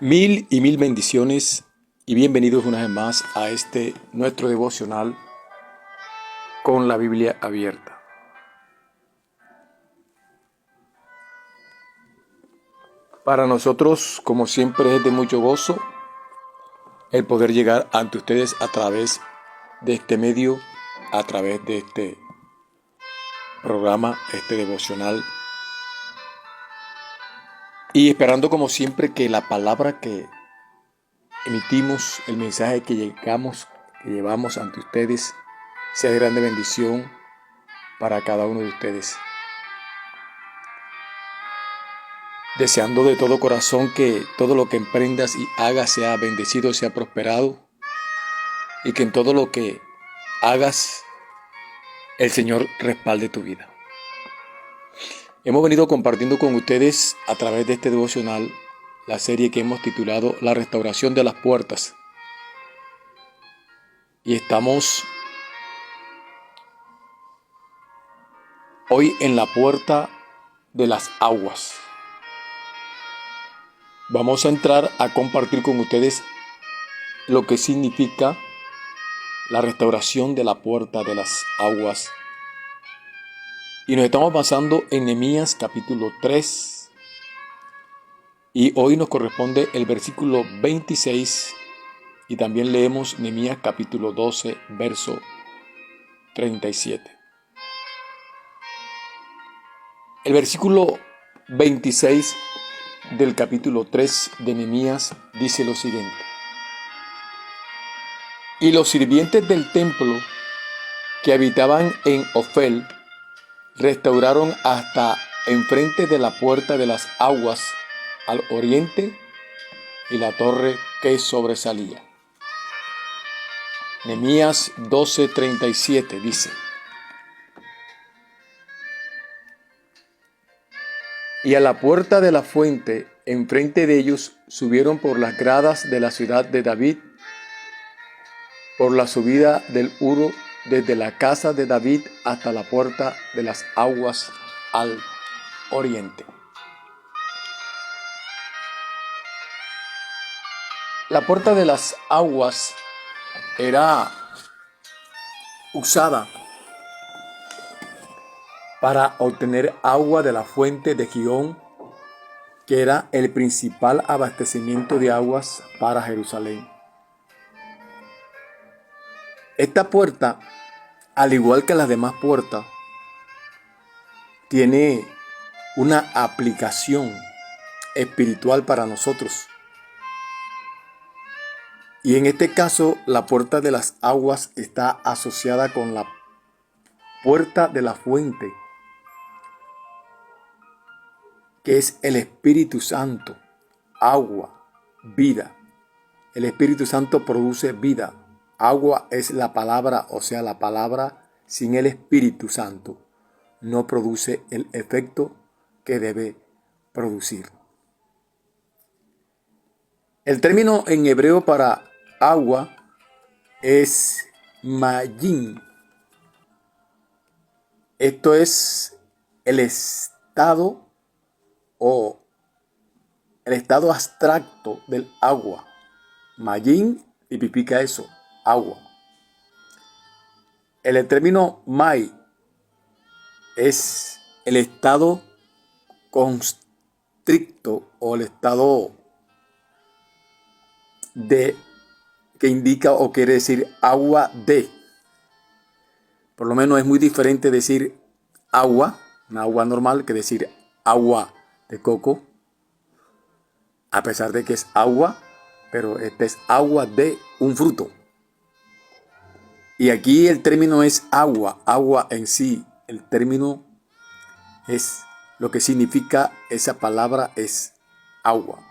Mil y mil bendiciones y bienvenidos una vez más a este nuestro devocional con la Biblia abierta. Para nosotros, como siempre, es de mucho gozo el poder llegar ante ustedes a través de este medio, a través de este programa, este devocional, y esperando como siempre que la palabra que emitimos, el mensaje que llevamos ante ustedes, sea de grande bendición para cada uno de ustedes. Deseando de todo corazón que todo lo que emprendas y hagas sea bendecido, sea prosperado, y que en todo lo que hagas el Señor respalde tu vida. Hemos venido compartiendo con ustedes a través de este devocional la serie que hemos titulado La restauración de las puertas. Y estamos hoy en la puerta de las aguas. Vamos a entrar a compartir con ustedes lo que significa la restauración de la puerta de las aguas. Y nos estamos basando en Nehemías capítulo 3. Y hoy nos corresponde el versículo 26. Y también leemos Nehemías capítulo 12, verso 37. El versículo 26 del capítulo 3 de Nehemías dice lo siguiente. Y los sirvientes del templo que habitaban en Ofel restauraron hasta enfrente de la puerta de las aguas al oriente y la torre que sobresalía. Nehemías 12:37 dice: Y a la puerta de la fuente, enfrente de ellos, subieron por las gradas de la ciudad de David, por la subida del Uro, desde la casa de David hasta la puerta de las aguas al oriente. La puerta de las aguas era usada para obtener agua de la fuente de Gihón, que era el principal abastecimiento de aguas para Jerusalén. Esta puerta, al igual que las demás puertas, tiene una aplicación espiritual para nosotros. Y en este caso, la puerta de las aguas está asociada con la puerta de la fuente, que es el Espíritu Santo, agua, vida. El Espíritu Santo produce vida. Agua es la palabra, o sea, la palabra sin el Espíritu Santo no produce el efecto que debe producir. El término en hebreo para agua es mayim. Esto es el estado o el estado abstracto del agua. Mayim significa eso, agua. El término mai es el estado constricto o el estado de que indica o quiere decir agua de. Por lo menos es muy diferente decir agua, una agua normal, que decir agua de coco, a pesar de que es agua, pero esta es agua de un fruto. Y aquí el término es agua, agua en sí. El término es lo que significa esa palabra es agua.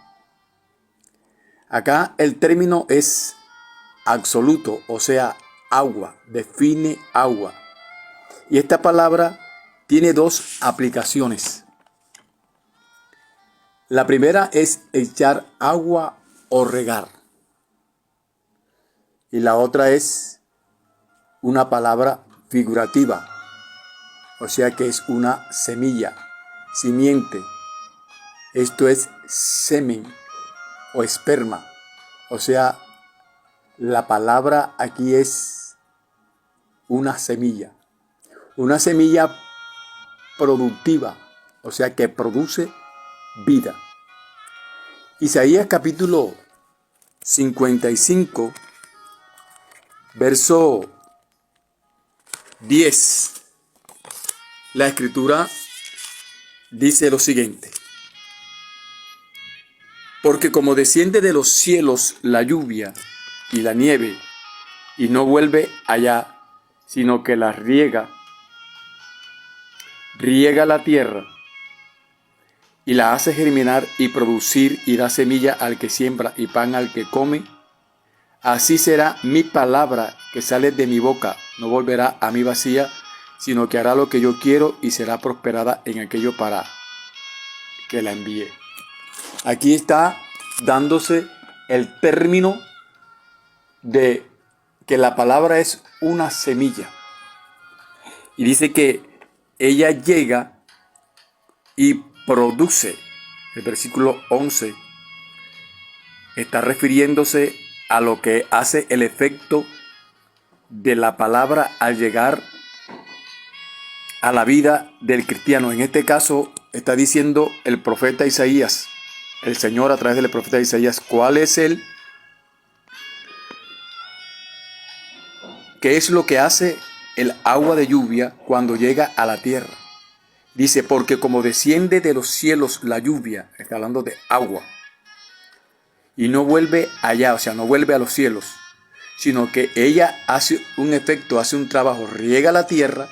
Acá el término es absoluto, o sea, agua, define agua. Y esta palabra tiene dos aplicaciones. La primera es echar agua o regar. Y la otra es una palabra figurativa, o sea que es una semilla, simiente. Esto es semen o esperma. O sea, la palabra aquí es una semilla productiva, o sea, que produce vida. Isaías capítulo 55, verso 10. La escritura dice lo siguiente: porque como desciende de los cielos la lluvia y la nieve, y no vuelve allá, sino que la riega la tierra, y la hace germinar y producir, y da semilla al que siembra y pan al que come, así será mi palabra que sale de mi boca, no volverá a mí vacía, sino que hará lo que yo quiero y será prosperada en aquello para que la envíe. Aquí está dándose el término de que la palabra es una semilla. Y dice que ella llega y produce. El versículo 11 está refiriéndose a lo que hace el efecto de la palabra al llegar a la vida del cristiano. En este caso está diciendo el profeta Isaías, el Señor a través del profeta Isaías, ¿cuál es qué es lo que hace el agua de lluvia cuando llega a la tierra? Dice, porque como desciende de los cielos la lluvia, está hablando de agua, y no vuelve allá, o sea, no vuelve a los cielos, sino que ella hace un efecto, hace un trabajo, riega la tierra,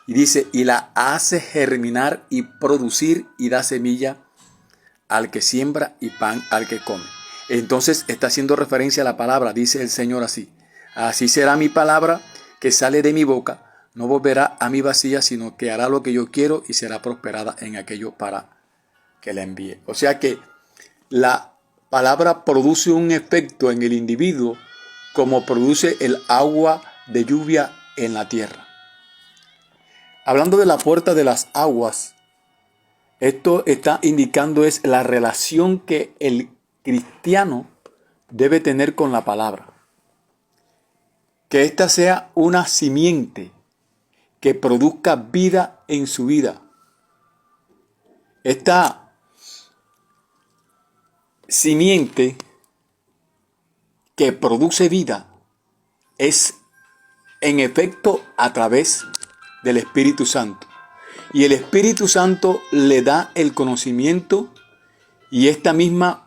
y dice, y la hace germinar y producir, y da semilla al que siembra y pan al que come. Entonces está haciendo referencia a la palabra, dice el Señor así: así será mi palabra que sale de mi boca, no volverá a mí vacía, sino que hará lo que yo quiero y será prosperada en aquello para que la envíe. O sea que la palabra produce un efecto en el individuo como produce el agua de lluvia en la tierra. Hablando de la puerta de las aguas, esto está indicando es la relación que el cristiano debe tener con la palabra. Que ésta sea una simiente que produzca vida en su vida. Esta simiente que produce vida es en efecto a través del Espíritu Santo. Y el Espíritu Santo le da el conocimiento y esta misma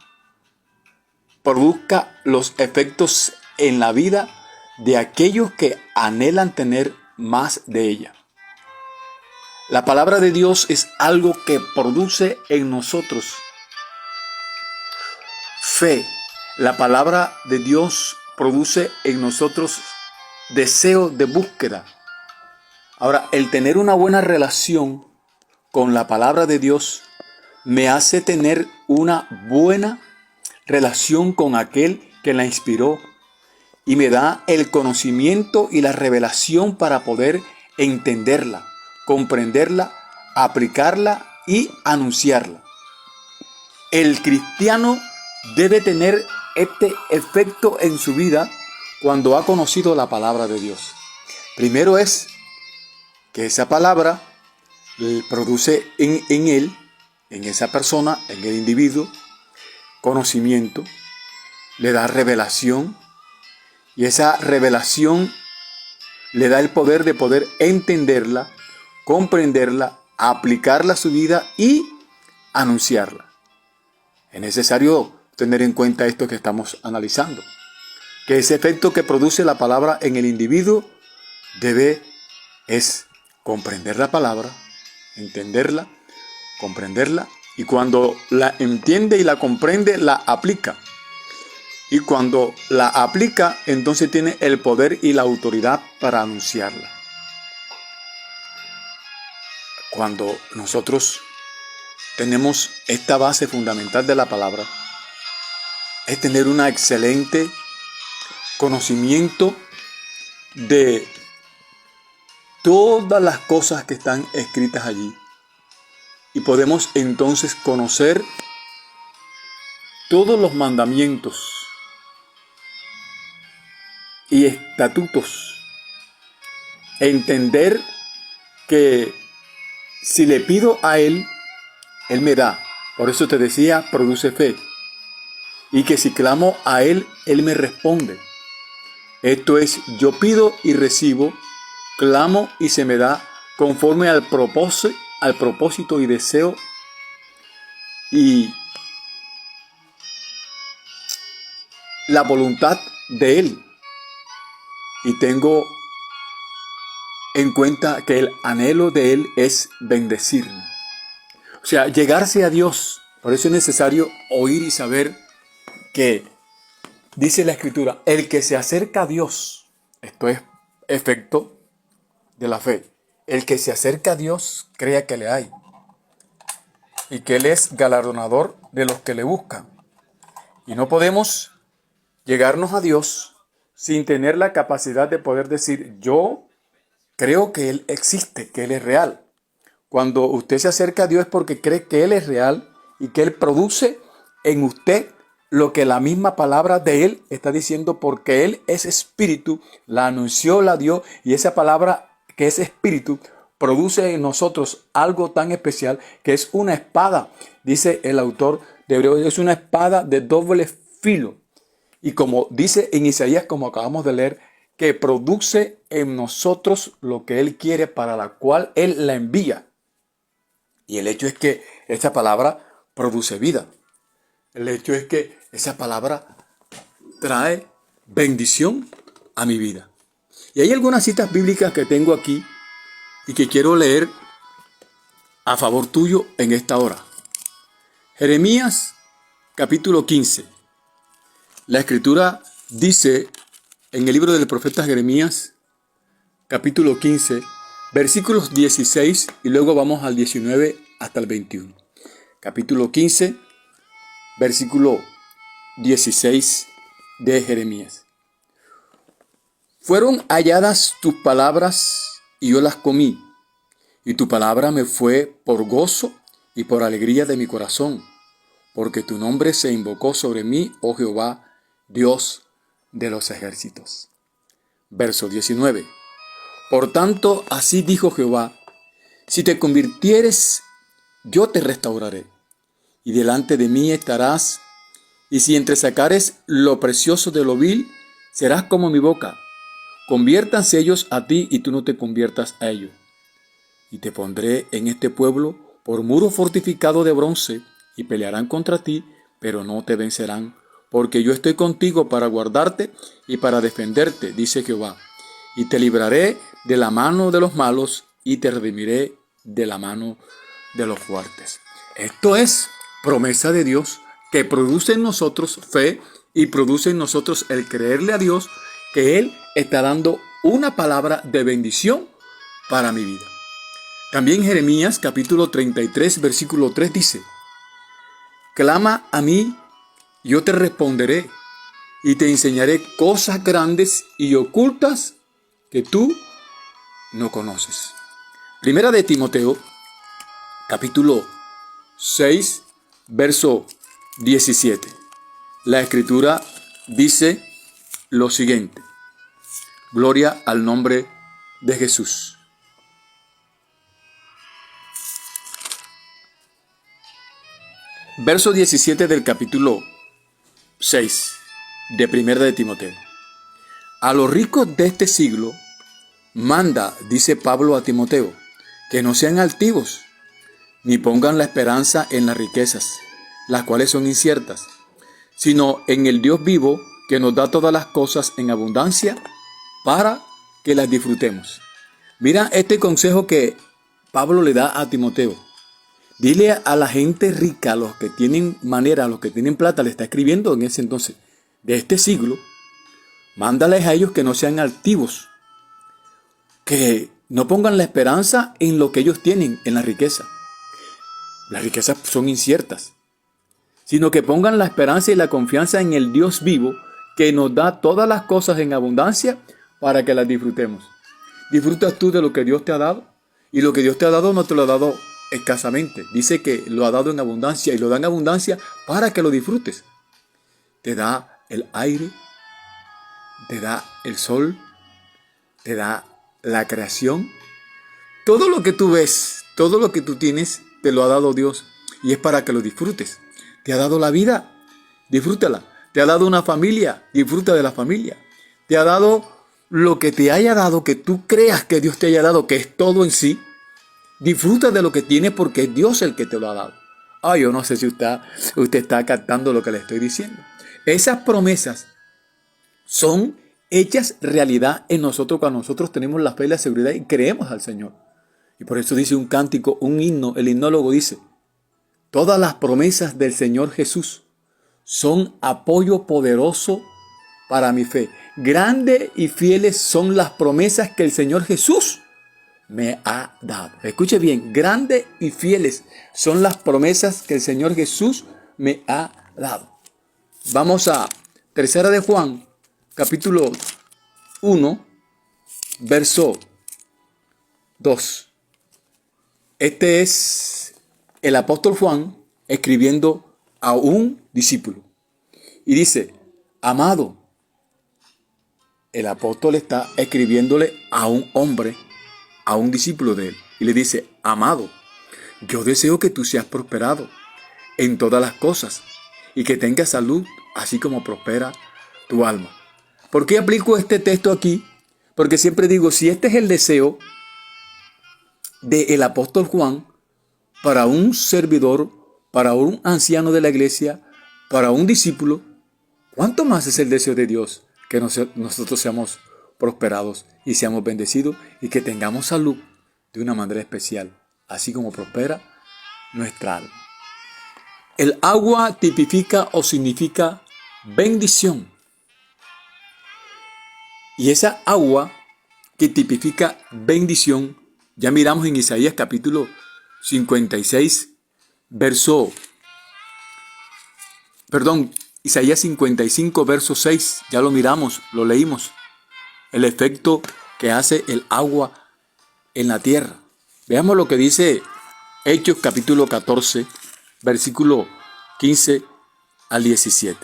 produzca los efectos en la vida de aquellos que anhelan tener más de ella. La palabra de Dios es algo que produce en nosotros fe. La palabra de Dios produce en nosotros deseo de búsqueda. Ahora, el tener una buena relación con la palabra de Dios me hace tener una buena relación con aquel que la inspiró y me da el conocimiento y la revelación para poder entenderla, comprenderla, aplicarla y anunciarla. El cristiano debe tener este efecto en su vida cuando ha conocido la palabra de Dios. Primero es que esa palabra produce en él, en esa persona, en el individuo, conocimiento, le da revelación, y esa revelación le da el poder de poder entenderla, comprenderla, aplicarla a su vida y anunciarla. Es necesario tener en cuenta esto que estamos analizando, que ese efecto que produce la palabra en el individuo es comprender la palabra, entenderla, comprenderla, y cuando la entiende y la comprende, la aplica. Y cuando la aplica, entonces tiene el poder y la autoridad para anunciarla. Cuando nosotros tenemos esta base fundamental de la palabra, es tener un excelente conocimiento de todas las cosas que están escritas allí. Y podemos entonces conocer todos los mandamientos y estatutos, entender que si le pido a Él, Él me da. Por eso te decía, produce fe. Y que si clamo a Él, Él me responde. Esto es, yo pido y recibo, clamo y se me da conforme al propósito y deseo y la voluntad de Él. Y tengo en cuenta que el anhelo de Él es bendecirme. O sea, llegarse a Dios. Por eso es necesario oír y saber que dice la Escritura, el que se acerca a Dios, esto es efecto de la fe, el que se acerca a Dios crea que le hay y que Él es galardonador de los que le buscan. Y no podemos llegarnos a Dios sin tener la capacidad de poder decir, yo creo que Él existe, que Él es real. Cuando usted se acerca a Dios es porque cree que Él es real y que Él produce en usted lo que la misma palabra de Él está diciendo, porque Él es espíritu, la anunció, la dio, y esa palabra que es espíritu produce en nosotros algo tan especial que es una espada, dice el autor de Hebreos, es una espada de doble filo. Y como dice en Isaías, como acabamos de leer, que produce en nosotros lo que Él quiere, para la cual Él la envía. Y el hecho es que esa palabra produce vida. El hecho es que esa palabra trae bendición a mi vida. Y hay algunas citas bíblicas que tengo aquí y que quiero leer a favor tuyo en esta hora. Jeremías capítulo 15. La Escritura dice en el libro del profeta Jeremías capítulo 15, versículos 16 y luego vamos al 19 hasta el 21. Capítulo 15, versículo 16 de Jeremías. Fueron halladas tus palabras y yo las comí, y tu palabra me fue por gozo y por alegría de mi corazón, porque tu nombre se invocó sobre mí, oh Jehová, Dios de los ejércitos. Verso 19. Por tanto, así dijo Jehová, si te convirtieres, yo te restauraré, y delante de mí estarás, y si entresacares lo precioso de lo vil, serás como mi boca. Conviértanse ellos a ti, y tú no te conviertas a ellos. Y te pondré en este pueblo por muro fortificado de bronce, y pelearán contra ti, pero no te vencerán, porque yo estoy contigo para guardarte y para defenderte, dice Jehová. Y te libraré de la mano de los malos, y te redimiré de la mano de los fuertes. Esto es promesa de Dios que produce en nosotros fe y produce en nosotros el creerle a Dios que Él está dando una palabra de bendición para mi vida. También Jeremías capítulo 33 versículo 3 dice, clama a mí, yo te responderé y te enseñaré cosas grandes y ocultas que tú no conoces. Primera de Timoteo capítulo 6 verso 17. La Escritura dice lo siguiente. Gloria al nombre de Jesús. Verso 17 del capítulo 6 de Primera de Timoteo. A los ricos de este siglo manda, dice Pablo a Timoteo, que no sean altivos, ni pongan la esperanza en las riquezas, las cuales son inciertas, sino en el Dios vivo que nos da todas las cosas en abundancia para que las disfrutemos. Mira este consejo que Pablo le da a Timoteo. Dile a la gente rica, a los que tienen manera, a los que tienen plata, le está escribiendo en ese entonces, de este siglo, mándales a ellos que no sean altivos, que no pongan la esperanza en lo que ellos tienen, en la riqueza. Las riquezas son inciertas, sino que pongan la esperanza y la confianza en el Dios vivo que nos da todas las cosas en abundancia para que las disfrutemos. ¿Disfrutas tú de lo que Dios te ha dado? Y lo que Dios te ha dado no te lo ha dado escasamente. Dice que lo ha dado en abundancia y lo da en abundancia para que lo disfrutes. te da el aire, te da el sol, te da la creación. Todo lo que tú ves, todo lo que tú tienes, te lo ha dado Dios y es para que lo disfrutes. Te ha dado la vida, disfrútala. Te ha dado una familia, disfruta de la familia. Te ha dado lo que te haya dado, que tú creas que Dios te haya dado, que es todo en sí. Disfruta de lo que tienes porque es Dios el que te lo ha dado. Yo no sé si usted está captando lo que le estoy diciendo. Esas promesas son hechas realidad en nosotros cuando nosotros tenemos la fe y la seguridad y creemos al Señor. Y por eso dice un cántico, un himno, el himnólogo dice, todas las promesas del Señor Jesús son apoyo poderoso para mi fe. Grandes y fieles son las promesas que el Señor Jesús me ha dado. Escuche bien, grandes y fieles son las promesas que el Señor Jesús me ha dado. Vamos a 3 de Juan, capítulo 1, verso 2. Este es el apóstol Juan escribiendo a un discípulo. Y dice, amado, el apóstol está escribiéndole a un hombre, a un discípulo de él. Y le dice, amado, yo deseo que tú seas prosperado en todas las cosas y que tengas salud, así como prospera tu alma. ¿Por qué aplico este texto aquí? Porque siempre digo, si este es el deseo del apóstol Juan para un servidor, para un anciano de la iglesia, para un discípulo, ¿cuánto más es el deseo de Dios que nosotros seamos prosperados y seamos bendecidos y que tengamos salud de una manera especial, así como prospera nuestra alma? El agua tipifica o significa bendición. Y esa agua que tipifica bendición, ya miramos en Isaías capítulo 56, Isaías 55, verso 6, ya lo miramos, lo leímos. El efecto que hace el agua en la tierra. Veamos lo que dice Hechos capítulo 14, versículo 15 al 17.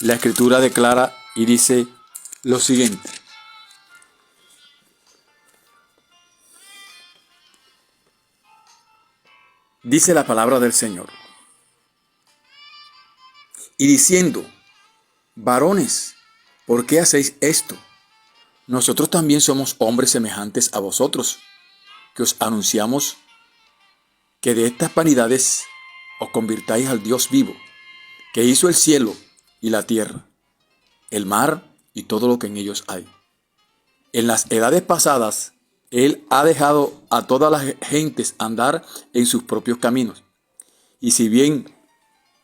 La escritura declara y dice lo siguiente. Dice la palabra del Señor. Y diciendo, varones, ¿por qué hacéis esto? Nosotros también somos hombres semejantes a vosotros, que os anunciamos que de estas vanidades os convirtáis al Dios vivo, que hizo el cielo y la tierra, el mar y todo lo que en ellos hay. En las edades pasadas, Él ha dejado a todas las gentes andar en sus propios caminos. Y si bien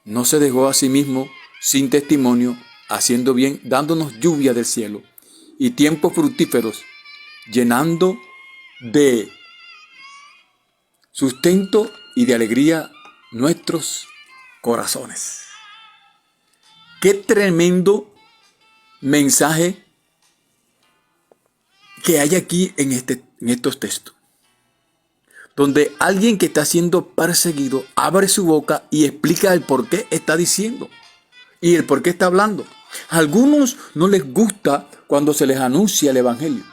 no se dejó a sí mismo sin testimonio, haciendo bien, dándonos lluvia del cielo y tiempos fructíferos, llenando de sustento y de alegría nuestros corazones. Qué tremendo mensaje que hay aquí en estos textos, donde alguien que está siendo perseguido abre su boca y explica el por qué está diciendo y el por qué está hablando. A algunos no les gusta cuando se les anuncia el evangelio.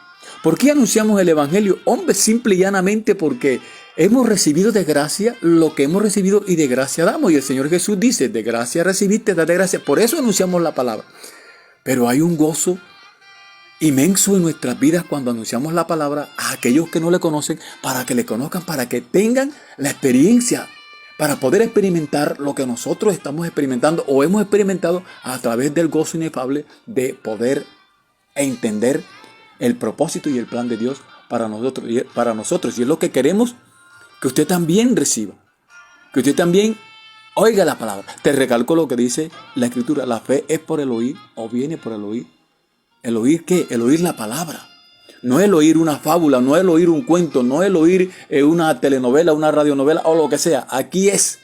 ¿Por qué anunciamos el evangelio? Hombre, simple y llanamente porque hemos recibido de gracia lo que hemos recibido y de gracia damos. Y el Señor Jesús dice, de gracia recibiste, da de gracia. Por eso anunciamos la palabra. Pero hay un gozo inmenso en nuestras vidas cuando anunciamos la palabra a aquellos que no le conocen, para que le conozcan, para que tengan la experiencia, para poder experimentar lo que nosotros estamos experimentando o hemos experimentado a través del gozo inefable de poder entender el propósito y el plan de Dios para nosotros. Y es lo que queremos que usted también reciba, que usted también oiga la palabra. Te recalco lo que dice la Escritura, la fe es por el oír o viene por el oír. ¿El oír qué? El oír la palabra. No el oír una fábula, no el oír un cuento, no el oír una telenovela, una radionovela o lo que sea. Aquí es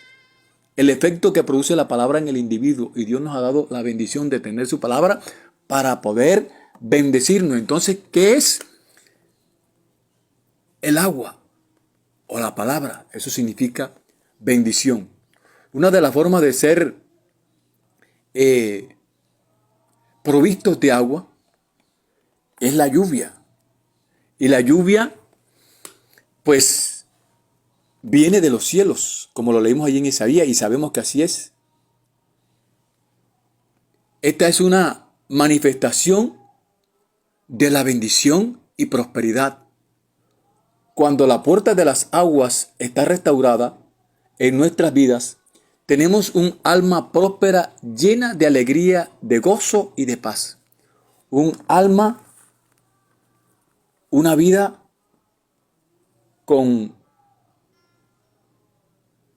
el efecto que produce la palabra en el individuo. Y Dios nos ha dado la bendición de tener su palabra para poder bendecirnos. Entonces, ¿qué es el agua o la palabra? Eso significa bendición. Una de las formas de ser provistos de agua es la lluvia. Y la lluvia, pues, viene de los cielos, como lo leímos allí en Isaías, y sabemos que así es. Esta es una manifestación de la bendición y prosperidad. Cuando la puerta de las aguas está restaurada en nuestras vidas, tenemos un alma próspera llena de alegría, de gozo y de paz. Un alma, una vida con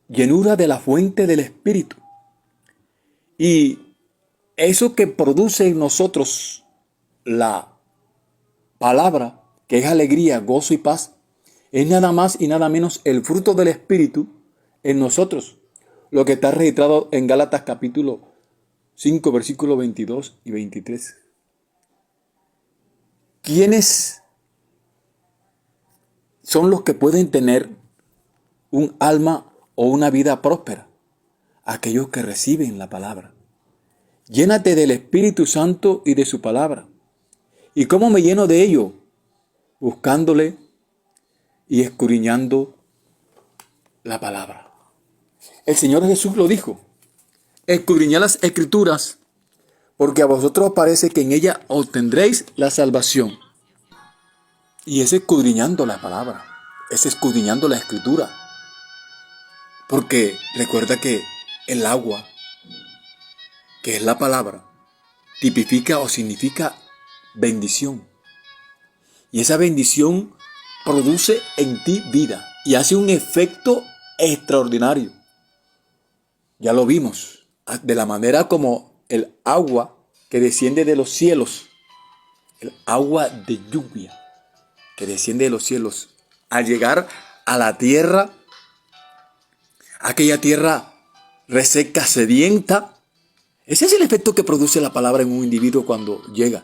llenura de la fuente del Espíritu. Y eso que produce en nosotros la palabra, que es alegría, gozo y paz, es nada más y nada menos el fruto del Espíritu en nosotros. Lo que está registrado en Gálatas capítulo 5, versículos 22 y 23. ¿Quiénes son los que pueden tener un alma o una vida próspera? Aquellos que reciben la palabra. Llénate del Espíritu Santo y de su palabra. ¿Y cómo me lleno de ello? Buscándole y escudriñando la palabra. El Señor Jesús lo dijo: escudriñad las Escrituras, porque a vosotros os parece que en ellas obtendréis la salvación. Y es escudriñando la palabra, es escudriñando la Escritura. Porque recuerda que el agua, que es la palabra, tipifica o significa bendición. Y esa bendición produce en ti vida y hace un efecto extraordinario. Ya lo vimos, de la manera como el agua que desciende de los cielos, el agua de lluvia que desciende de los cielos, al llegar a la tierra, aquella tierra reseca, sedienta. Ese es el efecto que produce la palabra en un individuo cuando llega.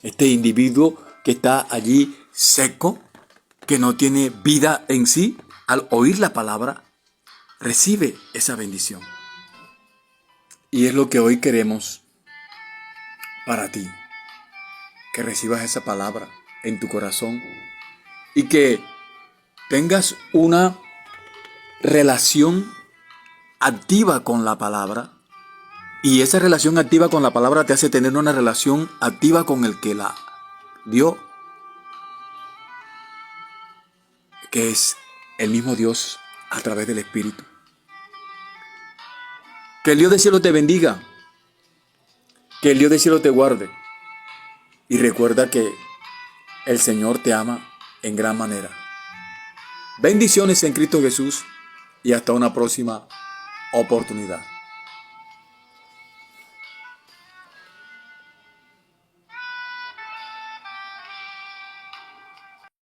Este individuo que está allí seco, que no tiene vida en sí, al oír la palabra, recibe esa bendición. Y es lo que hoy queremos para ti, que recibas esa palabra en tu corazón y que tengas una relación activa con la palabra. Y esa relación activa con la palabra te hace tener una relación activa con el que la dio, que es el mismo Dios a través del Espíritu. Que el Dios del cielo te bendiga, que el Dios del cielo te guarde. Y recuerda que el Señor te ama en gran manera. Bendiciones en Cristo Jesús y hasta una próxima oportunidad.